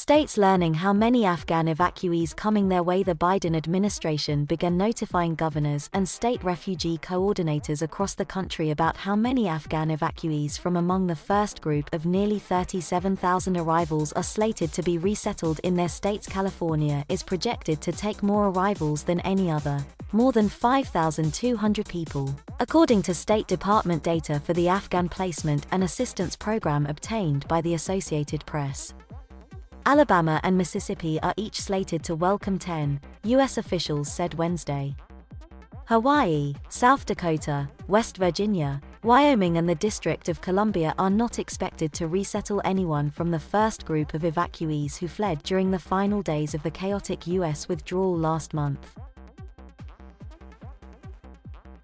states learning how many Afghan evacuees coming their way. The Biden administration began notifying governors and state refugee coordinators across the country about how many Afghan evacuees from among the first group of nearly 37,000 arrivals are slated to be resettled in their states. California is projected to take more arrivals than any other, more than 5,200 people, according to State Department data for the Afghan Placement and Assistance program obtained by the Associated Press. Alabama and Mississippi are each slated to welcome 10, U.S. officials said Wednesday. Hawaii, South Dakota, West Virginia, Wyoming and the District of Columbia are not expected to resettle anyone from the first group of evacuees who fled during the final days of the chaotic U.S. withdrawal last month.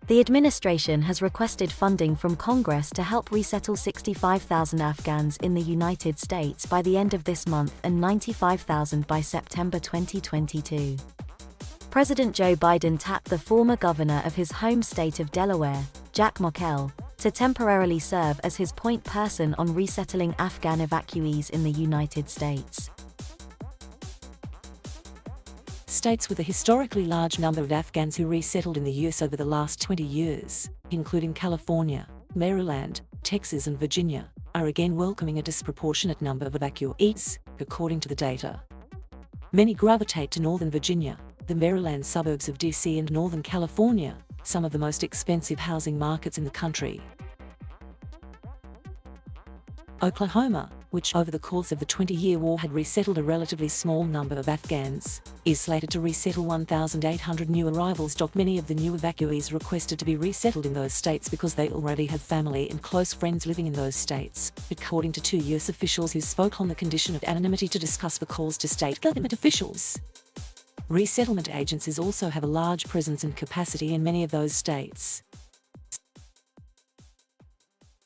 The administration has requested funding from Congress to help resettle 65,000 Afghans in the United States by the end of this month and 95,000 by September 2022. President Joe Biden tapped the former governor of his home state of Delaware, Jack Mokel, to temporarily serve as his point person on resettling Afghan evacuees in the United States. States with a historically large number of Afghans who resettled in the U.S. over the last 20 years, including California, Maryland, Texas and Virginia, are again welcoming a disproportionate number of evacuees, according to the data. Many gravitate to Northern Virginia, the Maryland suburbs of D.C. and Northern California, some of the most expensive housing markets in the country. Oklahoma, which over the course of the 20-year war had resettled a relatively small number of Afghans, is slated to resettle 1,800 new arrivals. Many of the new evacuees requested to be resettled in those states because they already have family and close friends living in those states, according to two U.S. officials who spoke on the condition of anonymity to discuss the calls to state government officials. Resettlement agencies also have a large presence and capacity in many of those states.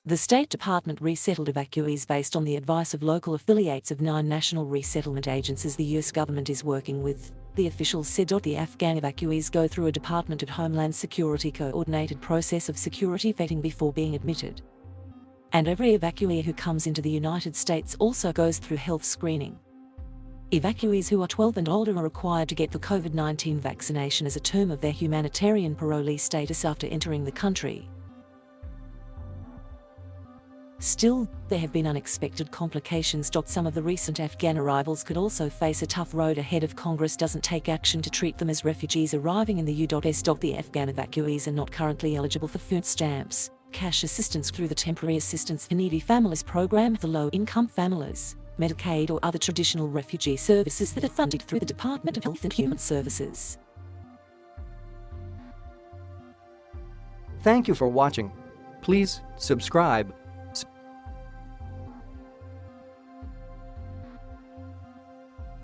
The State Department resettled evacuees based on the advice of local affiliates of 9 national resettlement agencies the U.S. government is working with, the officials said. The Afghan evacuees go through a Department of Homeland Security coordinated process of security vetting before being admitted. And every evacuee who comes into the United States also goes through health screening. Evacuees who are 12 and older are required to get the COVID-19 vaccination as a term of their humanitarian parolee status after entering the country. Still, there have been unexpected complications. Some of the recent Afghan arrivals could also face a tough road ahead if Congress doesn't take action to treat them as refugees arriving in the U.S. The Afghan evacuees are not currently eligible for food stamps, cash assistance through the Temporary Assistance for Needy Families program for low-income families, Medicaid or other traditional refugee services that are funded through the Department of Health and Human Services. Thank you for watching. Please subscribe,